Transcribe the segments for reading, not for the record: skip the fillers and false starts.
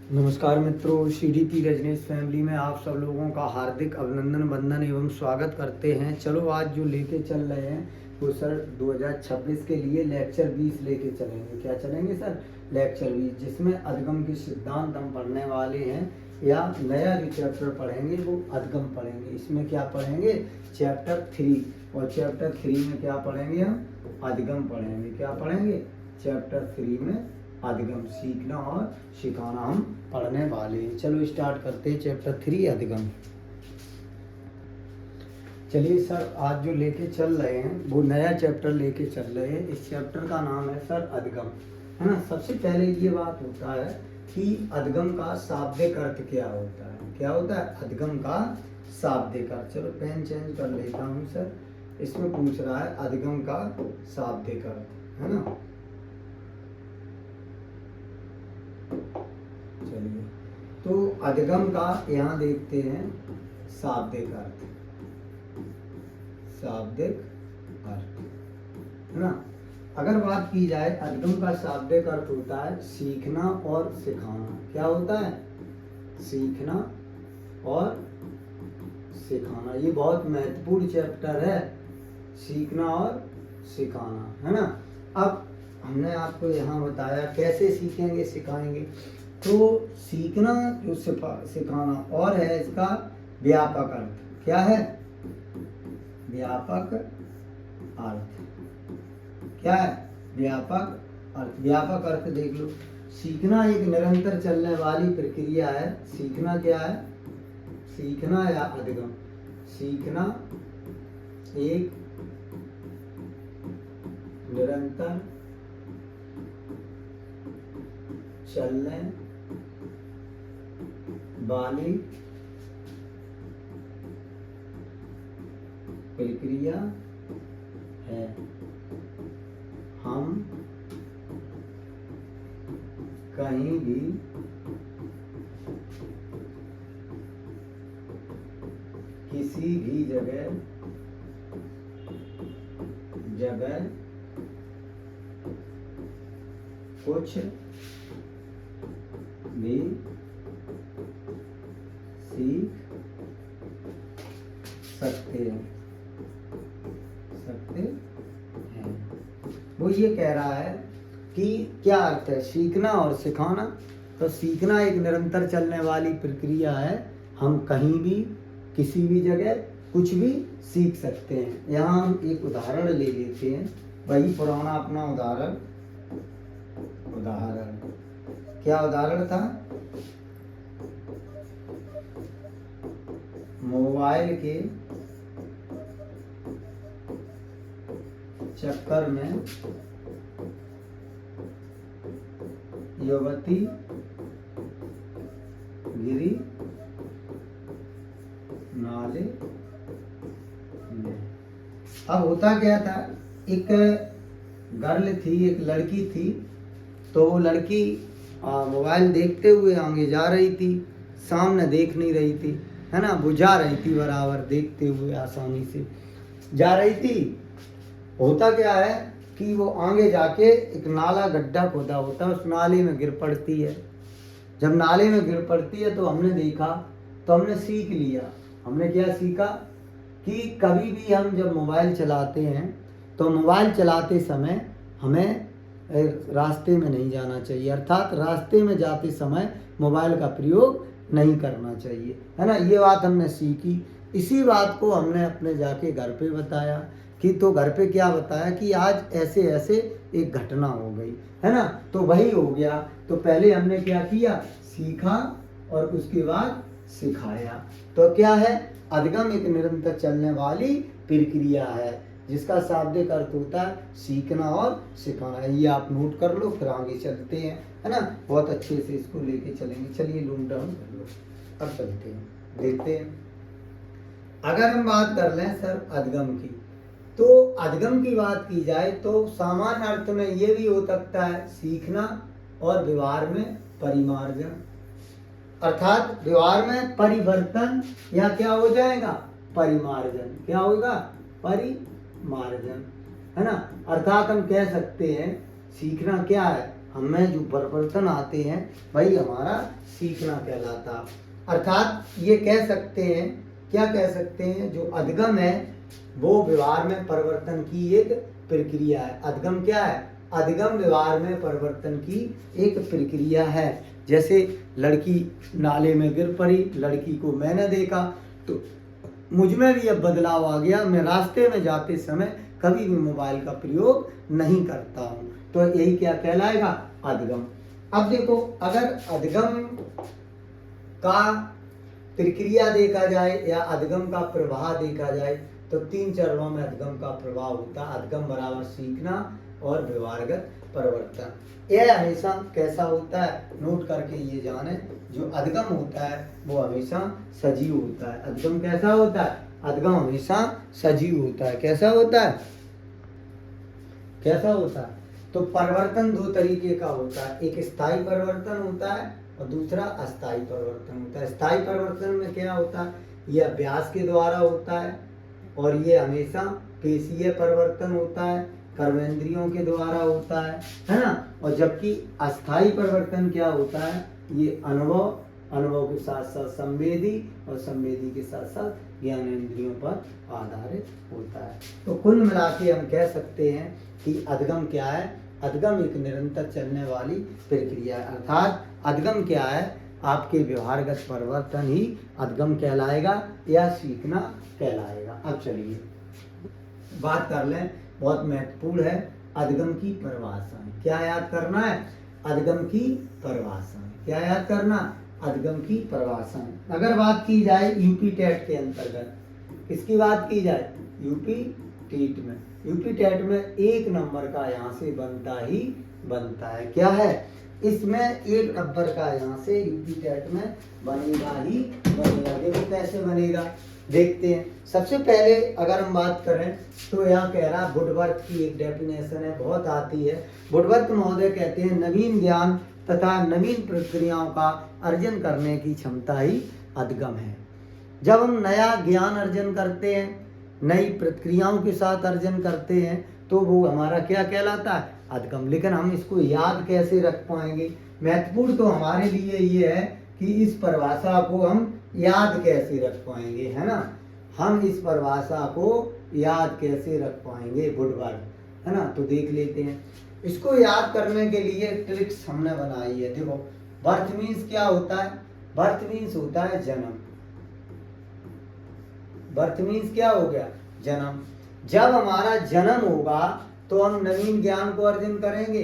नमस्कार मित्रों, CDP Rajneesh family में आप सब लोगों का हार्दिक अभिनंदन वंदन एवं स्वागत करते हैं। चलो आज जो लेके चल रहे हैं वो सर 2026 के लिए लेक्चर 20 लेके चलेंगे। क्या चलेंगे सर? लेक्चर 20, जिसमें अधिगम के सिद्धांत हम पढ़ने वाले हैं, या नया जो चैप्टर पढ़ेंगे वो अधिगम पढ़ेंगे। इसमें क्या पढ़ेंगे? चैप्टर 3, और चैप्टर 3 में क्या पढ़ेंगे? हम अधिगम पढ़ेंगे। क्या पढ़ेंगे? चैप्टर 3 में अधिगम, सीखना और सिखाना हम पढ़ने वाले हैं। चलो स्टार्ट करते हैं चैप्टर 3 अधिगम। चलिए सर, आज जो लेके चल रहे हैं वो नया चैप्टर लेके चल रहे हैं। इस चैप्टर का नाम है सर अधिगम, है ना। सबसे पहले ये बात होता है कि अधिगम का शाब्दिक अर्थ क्या होता है। क्या होता है अधिगम का शाब्दिक अर्थ? चलो पेन चेंज कर लेता हूँ सर। इसमें पूछ रहा है अधिगम का शाब्दिक अर्थ, है ना। चलिए, तो अधिगम का यहाँ देखते हैं शाब्दिक अर्थ। शाब्दिक अर्थ, है ना। अगर बात की जाए, अधिगम का शाब्दिक अर्थ होता है सीखना और सिखाना। क्या होता है? सीखना और सिखाना। ये बहुत महत्वपूर्ण चैप्टर है, सीखना और सिखाना, है ना। अब हमने आपको यहाँ बताया कैसे सीखेंगे सिखाएंगे। तो सीखना जो सिखाना और है इसका व्यापक अर्थ। क्या है? व्यापक अर्थ। क्या है? व्यापक अर्थ। व्यापक अर्थ देख लो। सीखना एक निरंतर चलने वाली प्रक्रिया है। सीखना क्या है? सीखना या अधिगम, सीखना एक निरंतर चलने वाली प्रक्रिया है। हम कहीं भी किसी भी जगह कुछ भी सीख सकते हैं। वो ये कह रहा है कि क्या अर्थ है सीखना और सिखाना। तो सीखना एक निरंतर चलने वाली प्रक्रिया है। हम कहीं भी किसी भी जगह कुछ भी सीख सकते हैं। यहाँ हम एक उदाहरण ले लेते हैं, वही पुराना अपना उदाहरण। क्या उदाहरण था? मोबाइल के चक्कर में युवती गिरी नाले में। अब होता क्या था, एक गर्ल थी, एक लड़की थी। तो वो लड़की मोबाइल देखते हुए आगे जा रही थी, सामने देख नहीं रही थी, है ना। वो जा रही थी बराबर देखते हुए, आसानी से जा रही थी। होता क्या है कि वो आगे जाके एक नाला गड्ढा खोदा होता है, उस नाले में गिर पड़ती है। जब नाले में गिर पड़ती है तो हमने देखा, तो हमने सीख लिया। हमने क्या सीखा कि कभी भी हम जब मोबाइल चलाते हैं तो मोबाइल चलाते समय हमें रास्ते में नहीं जाना चाहिए, अर्थात रास्ते में जाते समय मोबाइल का प्रयोग नहीं करना चाहिए, है ना। ये बात हमने सीखी। इसी बात को हमने अपने जाके घर पे बताया कि, तो घर पे क्या बताया कि आज ऐसे ऐसे एक घटना हो गई, है ना। तो वही हो गया। तो पहले हमने क्या किया? सीखा और उसके बाद सिखाया। तो क्या है? अधिगम एक निरंतर चलने वाली प्रक्रिया है, जिसका शाब्दिक अर्थ होता है सीखना और सिखाना। ये आप नोट कर लो, फिर आगे चलते हैं, है ना। बहुत अच्छे से इसको लेके चलेंगे। चलिए नोट डाउन कर लो, अब चलते हैं, देखते हैं। अगर हम बात कर लें सर अधिगम की, तो अधिगम की बात की जाए तो सामान्य अर्थ में ये भी हो सकता है सीखना और व्यवहार में परिमार्जन, अर्थात व्यवहार में परिवर्तन, या क्या हो जाएगा? परिमार्जन। क्या होगा? परिमार्जन, है ना। अर्थात हम कह सकते हैं सीखना क्या है? हमें जो परिवर्तन आते हैं वही हमारा सीखना कहलाता। अर्थात ये कह सकते हैं, क्या कह सकते हैं, जो अधगम है वो व्यवहार में परिवर्तन की एक प्रक्रिया है। अधगम क्या है? अधगम व्यवहार में परिवर्तन की एक प्रक्रिया है। जैसे लड़की नाले में गिर पड़ी, लड़की को मैंने देखा तो मुझ में भी अब बदलाव आ गया, मैं रास्ते में जाते समय कभी भी मोबाइल का प्रयोग नहीं करता हूँ। तो यही क्या कहलाएगा? अधगम। अब देखो, अगर अधगम का प्रक्रिया देखा जाए या अधगम का प्रवाह देखा जाए तो 3 चरणों में अधगम का प्रभाव होता है। अधगम बराबर सीखना और व्यवहारगत परिवर्तन। यह हमेशा कैसा होता है, नोट करके ये जाने, जो अधगम होता है वो हमेशा सजीव होता है। अधगम कैसा होता है? अधगम हमेशा सजीव होता है। कैसा होता है? कैसा होता है? तो परिवर्तन 2 तरीके का होता है, एक स्थायी परिवर्तन होता है और दूसरा अस्थायी परिवर्तन होता है। स्थायी परिवर्तन में क्या होता है? यह अभ्यास के द्वारा होता है और ये हमेशा पेशीय परिवर्तन होता है, कर्मेंद्रियों के द्वारा होता है ना। और जबकि अस्थायी परिवर्तन क्या होता है? ये अनुभव के साथ साथ संवेदी और संवेदी के साथ साथ ज्ञानेंद्रियों पर आधारित होता है। तो कुल मिला के हम कह सकते हैं कि अधगम क्या है? अधगम एक निरंतर चलने वाली प्रक्रिया है। अर्थात अधगम क्या है? आपके व्यवहारगत परिवर्तन ही अधगम कहलाएगा या सीखना कहलाएगा। अब चलिए बात कर लें, बहुत महत्वपूर्ण है, अधगम की परिभाषाएं। क्या याद करना है? अधगम की परिभाषाएं। क्या याद करना? अधगम की परिभाषाएं। अगर बात की जाए यूपी टेट के अंतर्गत, किसकी बात की जाए? यूपी टेट में। यूपी टेट में 1 नंबर का यहाँ से बनता है। क्या है? इसमें 1 नंबर का यहाँ से यूपी टेट में बनेगा ही बनेगा। देखो कैसे बनेगा, देखते हैं। सबसे पहले अगर हम बात करें तो यहाँ कह रहा वुडवर्थ की एक डेफिनेशन है, बहुत आती है। वुडवर्थ महोदय कहते हैं नवीन ज्ञान तथा नवीन प्रक्रियाओं का अर्जन करने की क्षमता ही अधगम है। जब हम नया ज्ञान अर्जन करते हैं, नई प्रक्रियाओं के साथ अर्जन करते हैं तो वो हमारा क्या कहलाता है? अधगम। लेकिन हम इसको याद कैसे रख पाएंगे? महत्वपूर्ण तो हमारे लिए ये है कि इस परिभाषा को हम याद कैसे रख पाएंगे, है ना। हम इस परिभाषा को याद कैसे रख पाएंगे, वुडवर्थ, है ना। तो देख लेते हैं। इसको याद करने के लिए ट्रिक्स हमने बनाई है। देखो, बर्थ मीन्स क्या होता है? बर्थ मीन्स होता है जन्म। बर्थ मीन्स क्या हो गया? जन्म। जब हमारा जन्म होगा तो हम नवीन ज्ञान को अर्जन करेंगे,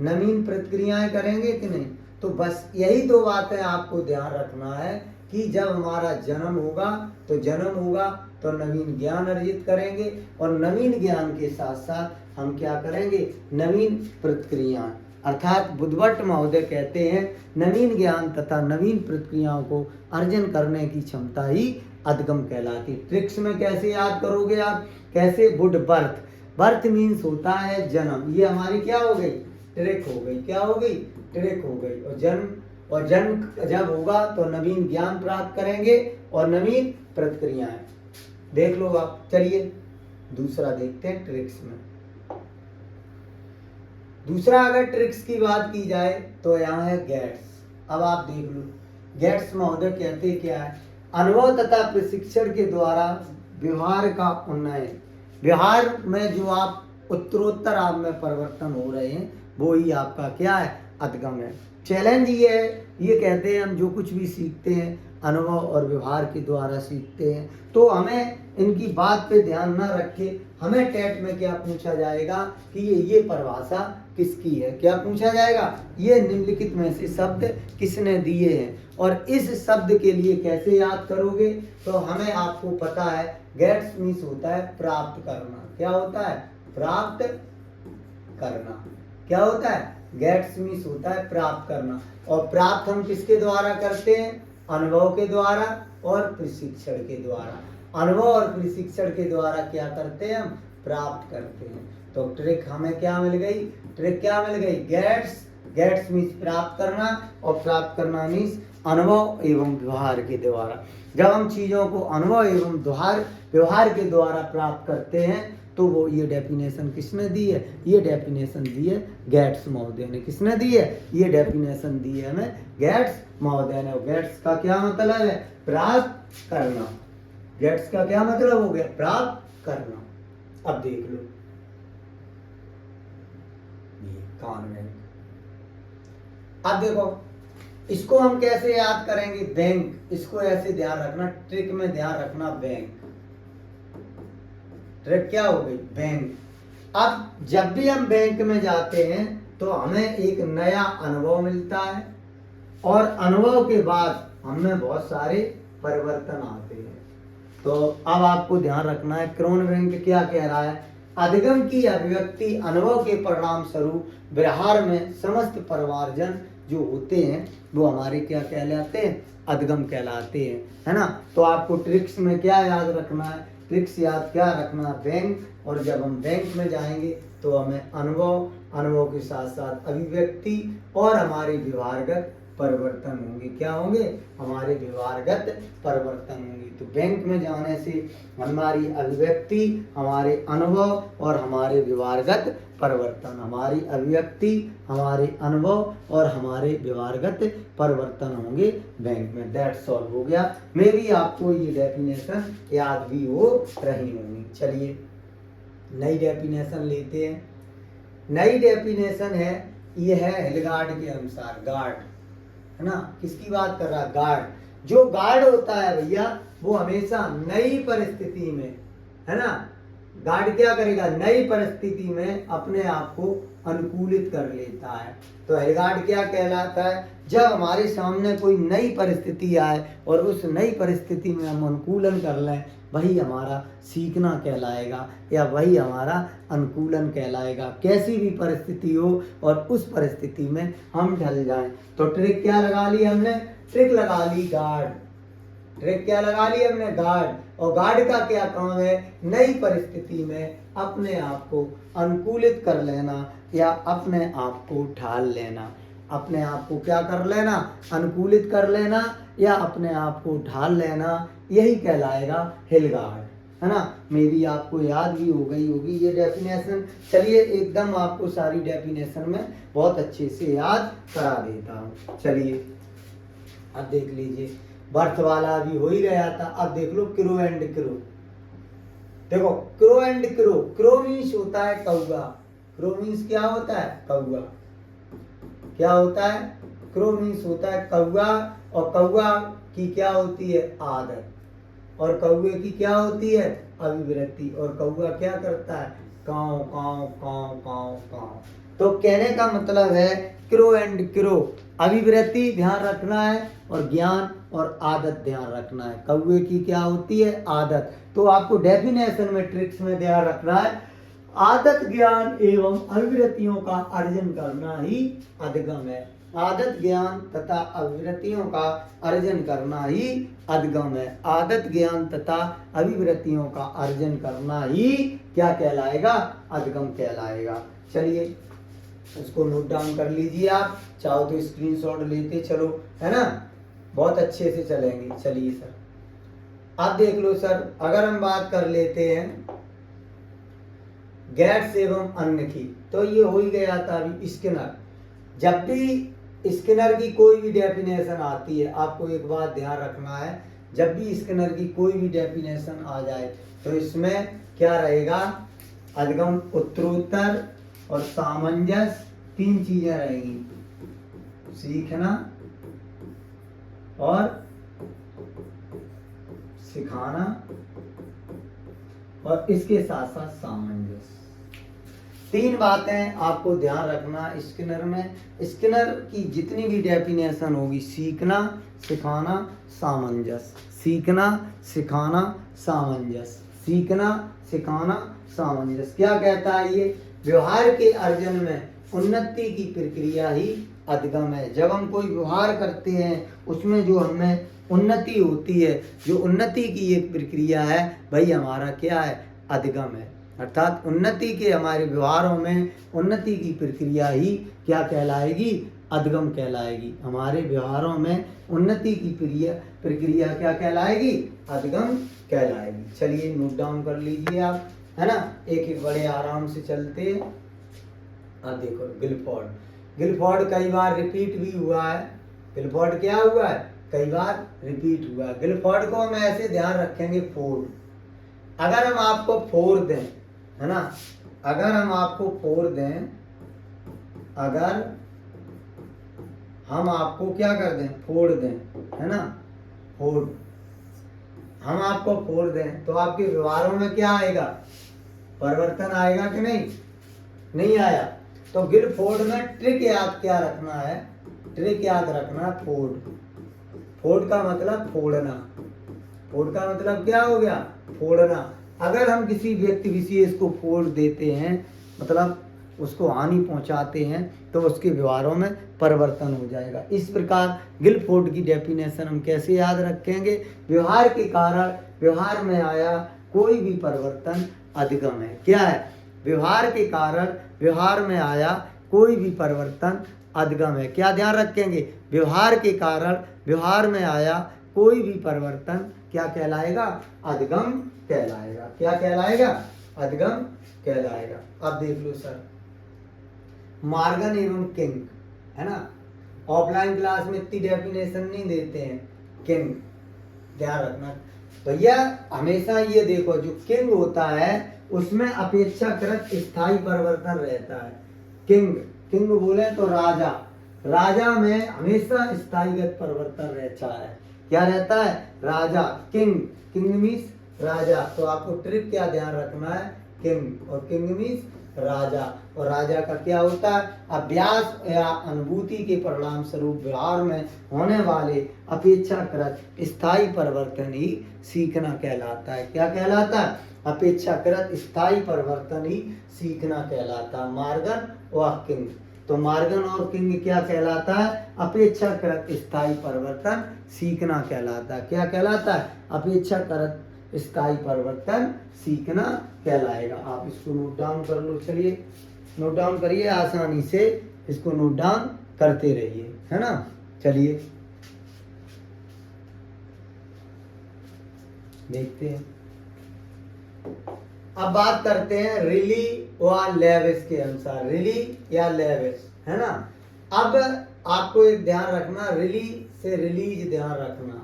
नवीन प्रक्रियाएं करेंगे कि नहीं। तो बस यही 2 बातें आपको ध्यान रखना है कि जब हमारा जन्म होगा तो नवीन ज्ञान अर्जित करेंगे और नवीन ज्ञान के साथ साथ हम क्या करेंगे? नवीन प्रक्रियाएं। अर्थात वुडवर्थ महोदय कहते हैं नवीन ज्ञान तथा नवीन प्रक्रियाओं को अर्जन करने की क्षमता ही अधगम कहलाती। ट्रिक्स में कैसे याद करोगे आप? कैसे? वुडवर्थ। बर्थ मीन्स होता है जन्म। ये हमारी क्या हो गई? ट्रिक हो गई। क्या हो गई? ट्रिक हो गई। और जन्म जब होगा तो नवीन ज्ञान प्राप्त करेंगे और नवीन प्रक्रियाएं। देख लो आप। चलिए दूसरा देखते हैं ट्रिक्स में। दूसरा अगर ट्रिक्स की बात की जाए तो यहाँ है गेट्स। अब आप देख लो, गेट्स महोदय कहते क्या है? अनुभव तथा प्रशिक्षण के द्वारा व्यवहार का उन्नयन। व्यवहार में जो आप उत्तरोत्तर आप में परिवर्तन हो रहे हैं वो ही आपका क्या है? अधगम है। चैलेंज ये है, ये कहते हैं हम जो कुछ भी सीखते हैं अनुभव और व्यवहार के द्वारा सीखते हैं। तो हमें इनकी बात पे ध्यान न रखे, हमें टेट में क्या पूछा जाएगा कि ये परिभाषा किसकी है? क्या पूछा जाएगा? ये निम्नलिखित में से शब्द किसने दिए हैं और इस शब्द के लिए कैसे याद करोगे? तो हमें आपको पता है गेट्स मीन्स होता है प्राप्त करना। क्या होता है? प्राप्त करना। क्या होता है? गेट्स मीन्स होता है प्राप्त करना। और प्राप्त हम किसके द्वारा करते हैं? अनुभव के द्वारा और प्रशिक्षण के द्वारा। अनुभव और प्रशिक्षण के द्वारा क्या करते हैं? हम प्राप्त करते हैं। तो ट्रिक हमें क्या मिल गई? ट्रिक क्या मिल गई? गेट्स मीन्स प्राप्त करना और प्राप्त करना मीन्स अनुभव एवं व्यवहार के द्वारा। जब हम चीजों को अनुभव एवं व्यवहार के द्वारा प्राप्त करते हैं तो वो ये डेफिनेशन किसने दी है? ये डेफिनेशन दी है गेट्स महोदय ने। किसने दी है? ये डेफिनेशन दी है हमें गेट्स महोदय ने। गेट्स का क्या मतलब है? प्राप्त करना। गेट्स का क्या मतलब हो गया? प्राप्त करना। अब देख लो ये कॉन्वेंट। अब देखो इसको हम कैसे याद करेंगे? बैंक। इसको ऐसे ध्यान रखना, ट्रिक में ध्यान रखना, बैंक। ट्रिक क्या हो गई? बैंक। अब जब भी हम बैंक में जाते हैं तो हमें एक नया अनुभव मिलता है और अनुभव के बाद हमें बहुत सारे परिवर्तन आते हैं। तो अब आपको ध्यान रखना है क्रोनबेक क्या कह रहा है? अधिगम की अभिव्यक्ति अनुभव के परिणाम स्वरूप व्यवहार में समस्त परिवारजन जो होते हैं वो हमारे क्या कहलाते हैं? अधिगम कहलाते हैं, है ना। तो आपको ट्रिक्स में क्या याद रखना है? ट्रिक्स याद क्या रखना? बैंक। और जब हम बैंक में जाएंगे तो हमें अनुभव, अनुभव के साथ साथ अभिव्यक्ति और हमारे व्यवहारगत परिवर्तन होंगे। क्या होंगे? हमारे व्यवहारगत परिवर्तन होंगे। तो बैंक में जाने से हमारी अभिव्यक्ति, हमारे अनुभव और हमारे व्यवहारगत परिवर्तन, हमारी अभिव्यक्ति, हमारे अनुभव और हमारे व्यवहारगत परिवर्तन होंगे बैंक में। दैट सॉल्व हो गया। मे भी आपको ये डेफिनेशन याद भी हो रही होंगी। चलिए नई डेफिनेशन लेते हैं। नई डेफिनेशन है, ये है हिलगार्ड के अनुसार। गार्ड, है ना। किसकी बात कर रहा है? गार्ड। जो गार्ड होता है भैया वो हमेशा नई परिस्थिति में, है ना, गार्ड क्या करेगा? नई परिस्थिति में अपने आप को अनुकूलित कर लेता है। तो हिलगार्ड क्या कहलाता है? जब हमारे सामने कोई नई परिस्थिति आए और उस नई परिस्थिति में हम अनुकूलन कर लें, वही हमारा सीखना कहलाएगा या वही हमारा अनुकूलन कहलाएगा। कैसी भी परिस्थिति हो और उस परिस्थिति में हम ढल जाएं। तो ट्रिक क्या लगा ली हमने? ट्रिक लगा ली गार्ड। ट्रिक क्या लगा ली हमने? गार्ड। और गार्ड का क्या काम है? नई परिस्थिति में अपने आप को अनुकूलित कर लेना या अपने आप को ढाल लेना। अपने आप को क्या कर लेना? अनुकूलित कर लेना या अपने आप को ढाल लेना, यही कहलाएगा हिलगार्ड, है ना। मेरी आपको याद भी हो गई होगी ये डेफिनेशन। चलिए एकदम आपको सारी डेफिनेशन में बहुत अच्छे से याद करा देता हूँ। चलिए अब देख लीजिए, बर्थ वाला भी हो ही गया था। अब देख लो क्रो एंड क्रो। देखो crow and crow. Crow means होता है कौवा। क्रो मीन्स क्या होता है? कौवा। क्या होता है? क्रो मीन्स होता है कौवा। और कौवा की क्या होती है? आदत। और कौवे की क्या होती है? अभिवृत्ति। और कौवा क्या करता है? काव काव काव काव काव। तो कहने का मतलब है क्रो एंड क्रो, अभिवृत्ति ध्यान रखना है और ज्ञान और आदत ध्यान रखना है। कौवे की क्या होती है? आदत। तो आपको डेफिनेशन में, ट्रिक्स में ध्यान रखना है, आदत ज्ञान एवं अभिवृत्तियों का अर्जन करना ही अधिगम है। आदत ज्ञान तथा अभिवृत्तियों का अर्जन करना ही अधिगम है। आदत ज्ञान तथा अभिवृत्तियों का अर्जन करना ही क्या कहलाएगा? अधिगम कहलाएगा। चलिए इसको नोट डाउन कर लीजिए आप, चाहो तो स्क्रीनशॉट लेते चलो, है ना, बहुत अच्छे से चलेंगे। चलिए सर आप देख लो सर, अगर हम बात कर लेते हैं गैट्स एवं अन्य की, तो ये हो ही गया था अभी स्किनर। जब भी स्किनर की कोई भी डेफिनेशन आती है, आपको एक बात ध्यान रखना है, जब भी स्किनर की कोई भी डेफिनेशन आ जाए तो इसमें क्या रहेगा? अधिगम, उत्तरोत्तर और सामंजस्य, तीन चीजें रहेंगी, सीखना और सिखाना और इसके साथ साथ सामंजस्य। तीन बातें आपको ध्यान रखना स्किनर में। स्किनर की जितनी भी डेफिनेशन होगी, सीखना, सिखाना, सामंजस्य। सीखना, सिखाना, सामंजस्य। सीखना, सिखाना, सामंजस्य। क्या कहता है ये? व्यवहार के अर्जन में उन्नति की प्रक्रिया ही अधिगम है। जब हम कोई व्यवहार करते हैं उसमें जो हमें उन्नति होती है, जो उन्नति की एक प्रक्रिया है, वही हमारा क्या है? अधिगम है। अर्थात उन्नति के हमारे व्यवहारों में उन्नति की प्रक्रिया ही क्या कहलाएगी? अधिगम कहलाएगी। हमारे व्यवहारों में उन्नति की प्रक्रिया क्या कहलाएगी? अधिगम कहलाएगी। चलिए नोट डाउन कर लीजिए आप, है ना, एक बड़े आराम से चलते हैं। अब देखो गिलफोर्ड, गिलफोर्ड कई बार रिपीट भी हुआ है। गिलफोर्ड क्या हुआ है, कई बार रिपीट हुआ है। गिलफोर्ड को हम ऐसे ध्यान रखेंगे फोर्ड। अगर हम आपको फोर दें, है ना, अगर हम आपको फोर दें, अगर हम आपको क्या कर दें, फोड़ दें, है ना, फोड़, हम आपको फोड़ दें तो आपके व्यवहारों में क्या आएगा, परिवर्तन आएगा कि नहीं, नहीं आया। तो गिलफोर्ड में ट्रिक याद क्या रखना है, ट्रिक याद रखना, फोर्ड, फोर्ड का मतलब फोड़ना, फोर्ड का मतलब क्या हो गया, फोड़ना। अगर हम किसी व्यक्ति विशेष को फोड़ देते हैं, मतलब उसको हानि पहुंचाते हैं, तो उसके व्यवहारों में परिवर्तन हो जाएगा। इस प्रकार गिलफोर्ड की डेफिनेशन हम कैसे याद रखेंगे, व्यवहार के कारण व्यवहार में आया कोई भी परिवर्तन अधिगम है। क्या है, व्यवहार के कारण व्यवहार में आया कोई भी परिवर्तन अधिगम है। क्या ध्यान रखेंगे, व्यवहार के कारण व्यवहार में आया कोई भी परिवर्तन क्या कहलाएगा, अधिगम कहलाएगा। क्या कहलाएगा, अधिगम कहलाएगा। अब देख लो सर, मॉर्गन एवं किंग, है ना, ऑफलाइन क्लास में इतनी डेफिनेशन नहीं देते हैं, किंग ध्यान रखना भैया। हमेशा ये देखो, जो किंग होता है उसमें अपेक्षाकृत स्थायी परिवर्तन रहता है। किंग, किंग बोले तो राजा, राजा में हमेशा स्थायीगत परिवर्तन रहता है। क्या रहता है, राजा, किंग, किंग मीन्स राजा। तो आपको ट्रिक क्या ध्यान रखना है, किंग, और किंग मीन्स राजा। और राजा का क्या होता है, अभ्यास या अनुभूति के परिणाम स्वरूप व्यवहार में होने वाले अपेक्षाकृत स्थायी परिवर्तन ही सीखना कहलाता है। क्या कहलाता है, अपेक्षाकृत स्थायी परिवर्तन ही सीखना कहलाता है। मॉर्गन और किंग, तो मॉर्गन और किंग क्या कहलाता है, अपेक्षाकृत स्थायी परिवर्तन सीखना कहलाता है। क्या कहलाता है, अपेक्षाकृत स्थायी परिवर्तन सीखना कहलाएगा। आप इसको नोट डाउन कर लो, चलिए नोट डाउन करिए, आसानी से इसको नोट डाउन करते रहिए, है ना। चलिए देखते हैं, अब बात करते हैं रिली और लेविस के अनुसार, रिली या लेविस, है ना। अब आपको एक ध्यान रखना, रिली से रिलीज ध्यान रखना।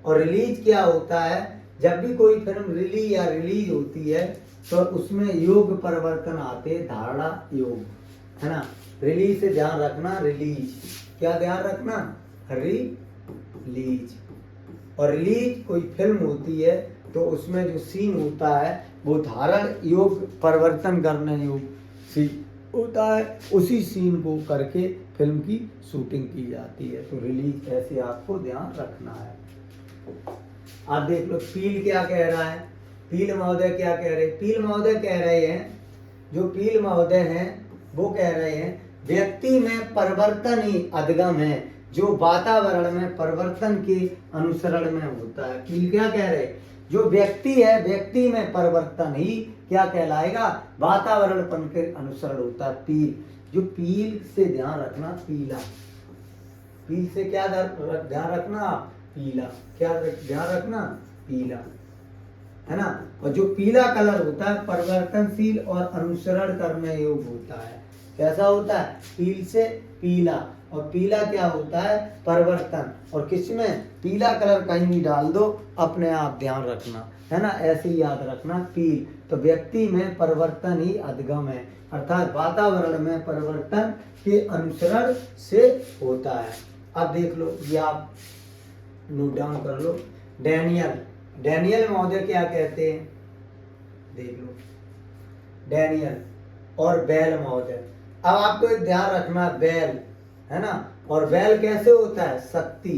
और रिलीज क्या होता है, जब भी कोई फिल्म रिली या रिलीज होती है तो उसमें योग परिवर्तन आते, धारणा योग, है ना। रिलीज से ध्यान रखना, रिलीज, क्या ध्यान रखना, रिलीज। और रिलीज कोई फिल्म होती है तो उसमें जो सीन होता है वो धारण योग परिवर्तन करने योग सीन होता है, उसी सीन को करके फिल्म की शूटिंग की जाती है। तो रिलीज ऐसे आपको ध्यान रखना है। आप देख लो पील क्या कह रहा है, पील महोदय क्या कह रहे हैं, पील महोदय कह रहे हैं, जो पील महोदय हैं वो कह रहे हैं व्यक्ति में परिवर्तन ही अधिगम है, जो वातावरण में परिवर्तन के अनुसरण में होता है। पील क्या कह रहे हैं, जो व्यक्ति है व्यक्ति में परिवर्तन ही क्या कहलाएगा, वातावरणपन के अनुसरण होता है। पील, जो पील से ध्यान रखना, पीला, पील से क्या ध्यान रखना, पीला, क्या ध्यान रखना, पीला, है ना। और जो पीला कलर होता है परिवर्तनशील और अनुसरण करने योग्य होता है। कैसा होता है, पील से पीला, और पीला क्या होता है, परिवर्तन। और किसमें, पीला कलर कहीं भी डाल दो, अपने आप ध्यान रखना, है ना, ऐसे ही याद रखना, पील। तो व्यक्ति में परिवर्तन ही अधिगम है, अर्थात वातावरण में परिवर्तन के अनुसरण से होता है। अब देख लो, ये आप नोट डाउन कर लो, डैनियल, डैनियल महोदय क्या कहते हैं, देख लो, डैनियल और बेल महोदय। अब आपको एक ध्यान रखना, बेल, है ना, और बेल कैसे होता है, शक्ति,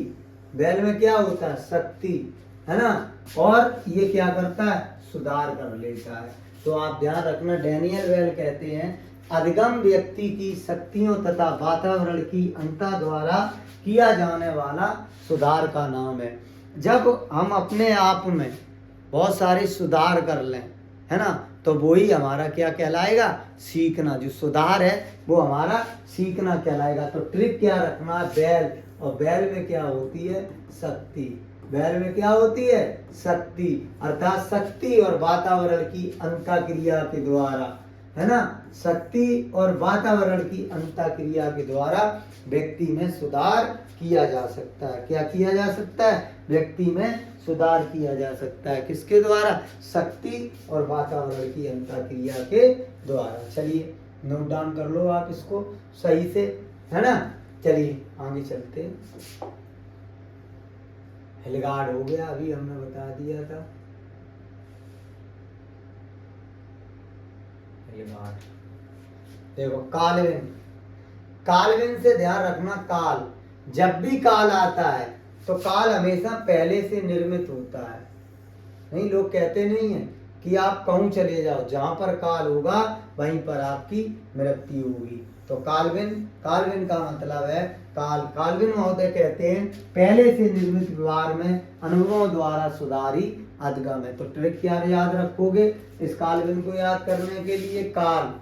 बेल में क्या होता है, शक्ति, है ना, और ये क्या करता है, सुधार कर लेता है। तो आप ध्यान रखना, डैनियल बेल कहते हैं अधिगम व्यक्ति की शक्तियों तथा वातावरण की अंतर द्वारा किया जाने वाला सुधार का नाम है। जब हम अपने आप में बहुत सारे सुधार कर लें, है ना, तो वो ही हमारा क्या कहलाएगा, सीखना। जो सुधार है वो हमारा सीखना कहलाएगा। तो ट्रिक क्या रखना, बैल, और बैल में क्या होती है, शक्ति, बैर में क्या होती है? शक्ति, अर्थात शक्ति और वातावरण की अंतःक्रिया के द्वारा, है ना, शक्ति और वातावरण की अंतःक्रिया के द्वारा व्यक्ति में सुधार किया जा सकता है। क्या किया जा सकता है? व्यक्ति में सुधार किया जा सकता है। किसके द्वारा? शक्ति और वातावरण की अंतःक्रिया के द्वारा। चलिए नोट डाउन कर लो आप इसको सही से, है ना। चलिए आगे चलते हैं। हिलगार्ड हो गया, अभी हमने बता दिया था। हिलगार्ड। देखो काल्विन, काल्विन से ध्यान रखना, काल, जब भी काल आता है तो काल हमेशा पहले से निर्मित होता है। नहीं, लोग कहते नहीं है कि आप कहूं चले जाओ, जहां पर काल होगा वहीं पर आपकी मृत्यु होगी। तो काल्विन, काल्विन का मतलब है काल, काल्विन महोदय कहते हैं पहले से निर्मित व्यवहार में अनुभवों द्वारा सुधारी अधिगम है। तो ट्रिक क्या याद रखोगे इस काल्विन को याद करने के लिए? काल,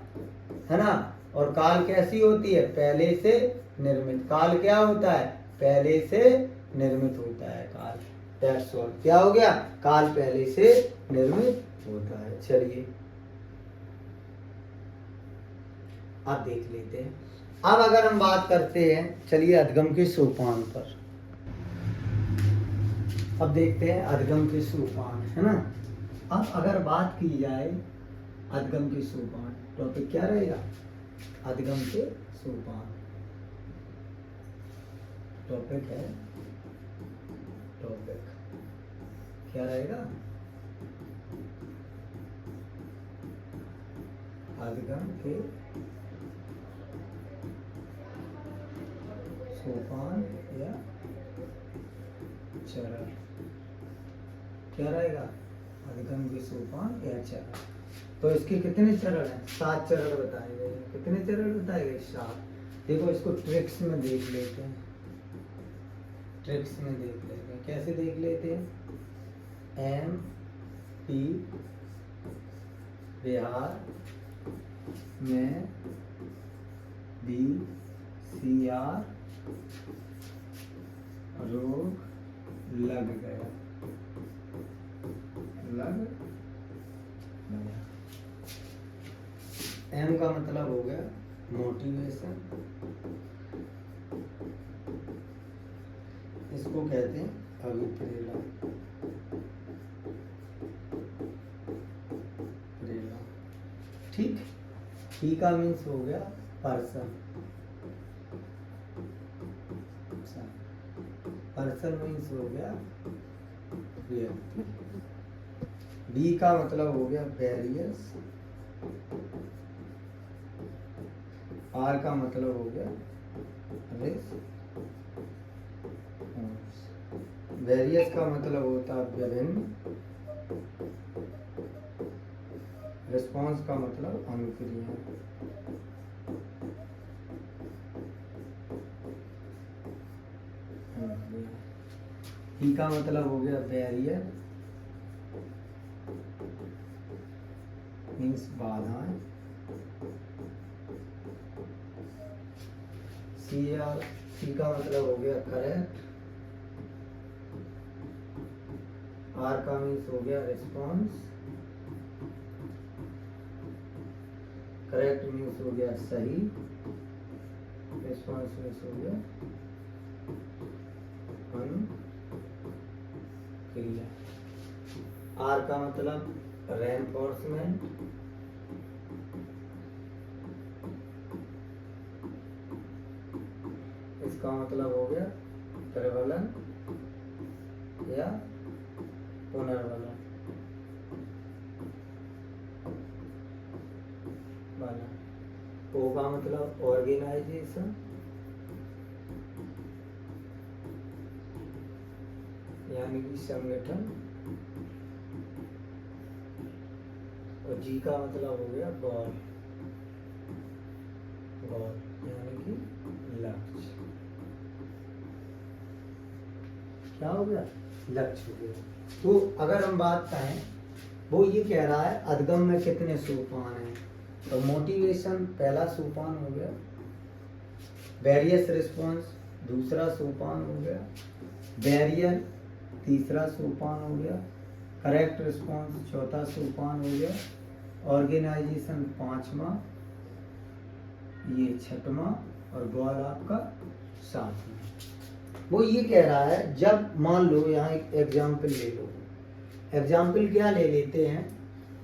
है ना, और काल कैसी होती है? पहले से निर्मित। काल क्या होता है? पहले से निर्मित होता है काल। That's all. क्या हो गया? काल पहले से निर्मित होता है। चलिए अब देख लेते हैं। अब अगर हम बात करते हैं, चलिए अधिगम के सोपान पर, अब देखते हैं अधिगम के सोपान, है ना। अब अगर बात की जाए अधिगम के सोपान, टॉपिक क्या रहेगा? अधिगम के सोपान टॉपिक है, टॉपिक क्या रहेगा? अधिगम के सोपान या चरण। क्या रहेगा? अधिगम के सोपान या चरण। तो इसके कितने चरण हैं? 7 चरण बताए गए। कितने चरण बताए गए? 7। देखो इसको ट्रिक्स में देख लेते हैं, ट्रिक्स में देख लेते हैं। कैसे देख लेते हैं? MP बिहार में BCR रोग लग गया, लग गया। M का मतलब हो गया मोटिवेशन, इसको कहते हैं अभिप्रेरणा, प्रेरणा। ठीक। P का मीन्स हो गया पर्सन, पर्सन मीन्स हो गया व्यक्ति। B का मतलब हो गया वेरियस, R का मतलब हो गया रिस्पॉन्स, वेरियस का मतलब होता है विभिन्न, रिस्पॉन्स का मतलब अनुक्रिया। ई का मतलब हो गया बैरियर, मीन्स बाधाएं। सी का मतलब हो गया करेक्ट, आर का मीन्स हो गया रिस्पॉन्स, करेक्ट मीन्स हो गया सही, रिस्पॉन्स मीन्स हो गया अनुक्रिया। आर का मतलब रेनफोर्समेंट, इसका मतलब हो गया प्रबलन या पुनर्बलन वाला। ओ का मतलब ऑर्गेनाइजेशन, यानी कि संगठन, और जी का मतलब हो गया गोल, गोल यानी कि लक्ष्य। क्या हो गया? लक्ष्य हो गया। तो अगर हम बात करें, वो ये कह रहा है अधिगम में कितने सोपान हैं। तो मोटिवेशन पहला सोपान हो गया, वेरियस रिस्पॉन्स दूसरा सोपान हो गया, बैरियर तीसरा सोपान हो गया, करेक्ट रिस्पॉन्स चौथा सोपान हो गया, ऑर्गेनाइजेशन पांचवा, ये छठवां और गोल आपका सातवां। वो ये कह रहा है, जब मान लो यहाँ एक एग्जाम्पल ले लो, एग्जाम्पल क्या ले लेते हैं,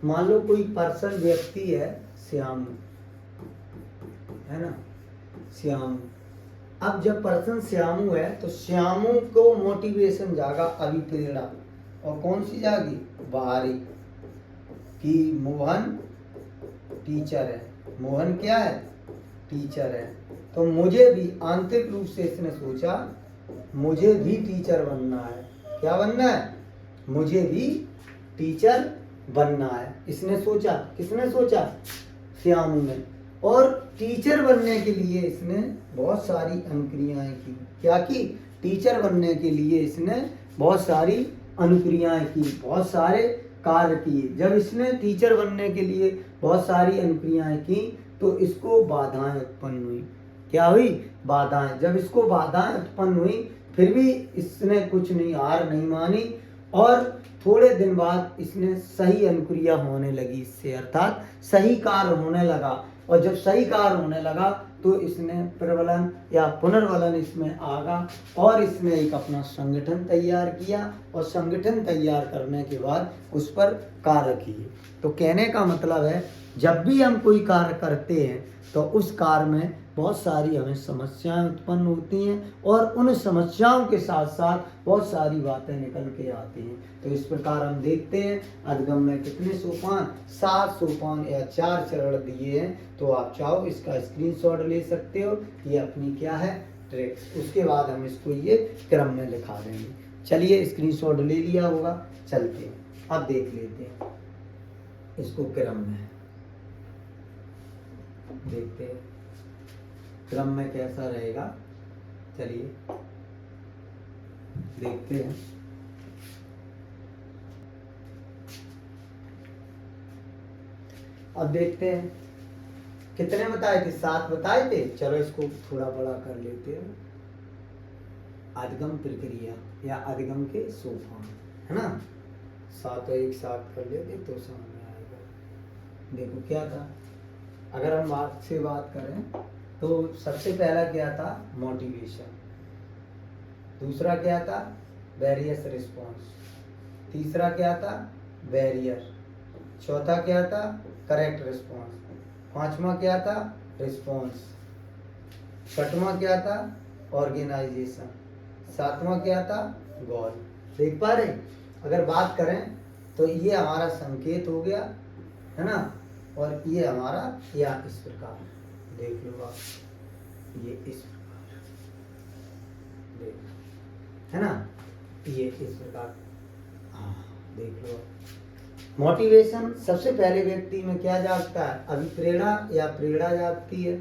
मान लो कोई पर्सन व्यक्ति है श्यामू, है ना, श्यामू। अब जब पर्सन श्यामू है तो श्यामू को मोटिवेशन जागा अभिप्रेरणा, और कौन सी जागी, बाहरी, कि मोहन टीचर है, मोहन क्या है, टीचर है, तो मुझे भी आंतरिक रूप से इसने सोचा मुझे भी टीचर बनना है। क्या बनना है, मुझे भी टीचर बनना है, इसने सोचा। किसने सोचा, श्यामू ने। और टीचर बनने के लिए इसने बहुत सारी अनुक्रियाएं की। क्या की, टीचर बनने के लिए इसने बहुत सारी अनुक्रियाएं की, बहुत सारे कार्य किए। जब इसने टीचर बनने के लिए बहुत सारी अनुक्रियाएं की तो इसको बाधाएं उत्पन्न हुई। क्या हुई, बाधाएं। जब इसको बाधाएं उत्पन्न हुई फिर भी इसने कुछ नहीं, हार नहीं मानी, और थोड़े दिन बाद इसने सही अनुक्रिया होने लगी इससे, अर्थात सही कार्य होने लगा। और जब सही कार्य होने लगा तो इसने प्रबलन या पुनर्बलन इसमें आगा, और इसने एक अपना संगठन तैयार किया, और संगठन तैयार करने के बाद उस पर कार्य किए। तो कहने का मतलब है, जब भी हम कोई कार्य करते हैं तो उस कार्य में बहुत सारी हमें समस्याएं उत्पन्न होती हैं, और उन समस्याओं के साथ साथ बहुत सारी बातें निकल के आती हैं। तो इस प्रकार हम देखते हैं अधिगम में कितने सोपान, 7 सोपान या 4 चरण दिए हैं। तो आप चाहो इसका स्क्रीनशॉट ले सकते हो, ये अपनी क्या है, ट्रिक्स। उसके बाद हम इसको ये क्रम में लिखा देंगे। चलिए स्क्रीनशॉट ले लिया होगा, चलते हैं अब देख लेते हैं इसको क्रम में, देखते हैं क्रम में कैसा रहेगा। चलिए देखते हैं। अब देखते हैं कितने बताए थे, 7 बताए थे। चलो इसको थोड़ा बड़ा कर लेते हैं। अधिगम प्रक्रिया या अधिगम के सोपान, है ना, 7 एक साथ कर लेते तो समझ में आएगा। देखो क्या था, अगर हम बात से बात करें तो सबसे पहला क्या था, मोटिवेशन। दूसरा क्या था, वेरियस रिस्पॉन्स। तीसरा क्या था, बैरियर। चौथा क्या था, करेक्ट रिस्पॉन्स। पांचवा क्या था, रिस्पॉन्स। छठवां क्या था, ऑर्गेनाइजेशन। सातवां क्या था, गोल। देख पा रहे, अगर बात करें तो ये हमारा संकेत हो गया, है ना, और ये हमारा या इस प्रकार देख लो आप, ये इस प्रकार देख, है ना, ये इस प्रकार, हाँ देख लो। मोटिवेशन सबसे पहले व्यक्ति में क्या जागता है, अभिप्रेरणा या प्रेरणा जागती है।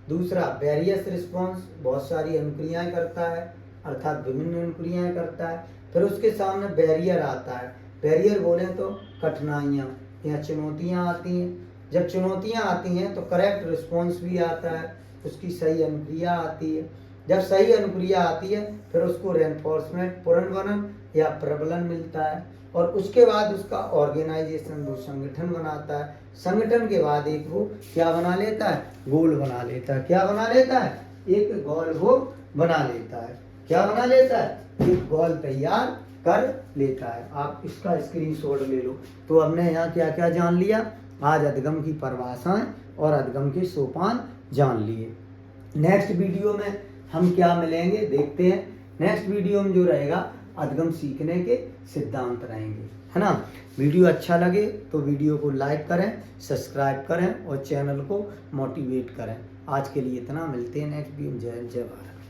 दूसरा वेरियस रिस्पॉन्स, बहुत सारी अनुक्रियाएं करता है, अर्थात विभिन्न अनुक्रियाएं करता है। फिर उसके सामने बैरियर आता है। बैरियर बोले तो कठिनाइयाँ या चुनौतियाँ आती हैं। जब चुनौतियाँ आती हैं तो करेक्ट रिस्पॉन्स भी आता है, उसकी सही अनुक्रिया आती है। जब सही अनुक्रिया आती है फिर उसको रेनफोर्समेंट, पुनर्बलन या प्रबलन मिलता है, और उसके बाद उसका ऑर्गेनाइजेशन, वो संगठन बनाता है। संगठन के बाद एक वो क्या बना लेता है, गोल बना लेता है। क्या बना लेता है, एक गोल वो बना लेता है। क्या बना लेता है, एक गोल तैयार कर लेता है। आप इसका स्क्रीनशॉट ले लो। तो हमने यहाँ क्या क्या जान लिया, आज अधिगम की परिभाषाएं और अधिगम के सोपान जान लिए। नेक्स्ट वीडियो में हम क्या मिलेंगे देखते हैं। नेक्स्ट वीडियो में जो रहेगा अधिगम सीखने के सिद्धांत रहेंगे, है ना। वीडियो अच्छा लगे तो वीडियो को लाइक करें, सब्सक्राइब करें और चैनल को मोटिवेट करें। आज के लिए इतना, मिलते हैं नेक्स्ट वीडियो। जय जय भारत।